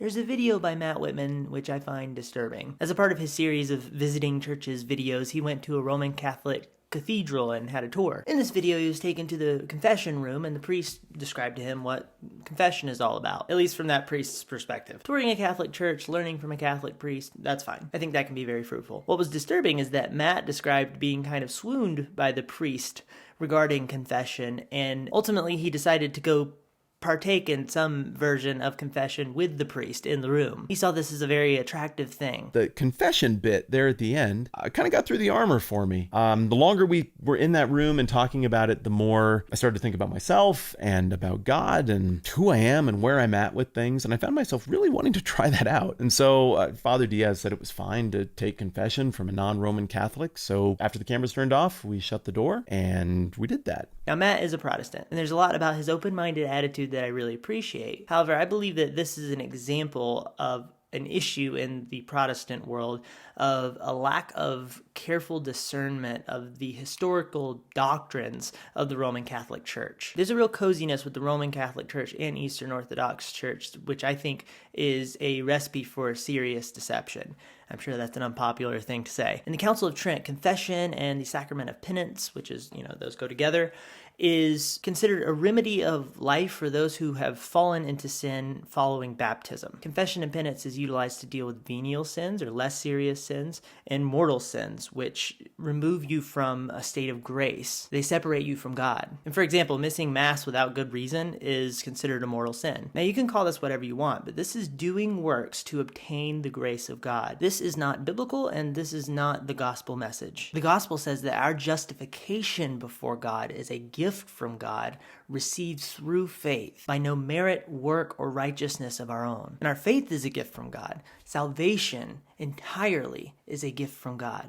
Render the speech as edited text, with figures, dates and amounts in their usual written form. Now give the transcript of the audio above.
There's a video by Matt Whitman which I find disturbing. As a part of his series of visiting churches videos, he went to a Roman Catholic cathedral and had a tour. In this video, he was taken to the confession room, and the priest described to him what confession is all about, at least from that priest's perspective. Touring a Catholic church, learning from a Catholic priest, that's fine. I think that can be very fruitful. What was disturbing is that Matt described being kind of swooned by the priest regarding confession, and ultimately he decided to go partake in some version of confession with the priest in the room. He saw this as a very attractive thing. The confession bit there at the end kind of got through the armor for me. The longer we were in that room and talking about it, the more I started to think about myself and about God and who I am and where I'm at with things. And I found myself really wanting to try that out. And so Father Diaz said it was fine to take confession from a non-Roman Catholic. So after the cameras turned off, we shut the door and we did that. Now, Matt is a Protestant, and there's a lot about his open-minded attitude that I really appreciate. However, I believe that this is an example of an issue in the Protestant world of a lack of careful discernment of the historical doctrines of the Roman Catholic Church. There's a real coziness with the Roman Catholic Church and Eastern Orthodox Church, which I think is a recipe for serious deception. I'm sure that's an unpopular thing to say. In the Council of Trent, confession and the sacrament of penance, which is, those go together, is considered a remedy of life for those who have fallen into sin following baptism. Confession and penance is utilized to deal with venial sins or less serious sins and mortal sins, which remove you from a state of grace. They separate you from God. And for example, missing Mass without good reason is considered a mortal sin. Now you can call this whatever you want, but this is doing works to obtain the grace of God. This is not biblical, and this is not the gospel message. The gospel says that our justification before God is a gift from God received through faith by no merit, work, or righteousness of our own. And our faith is a gift from God. Salvation entirely is a gift from God.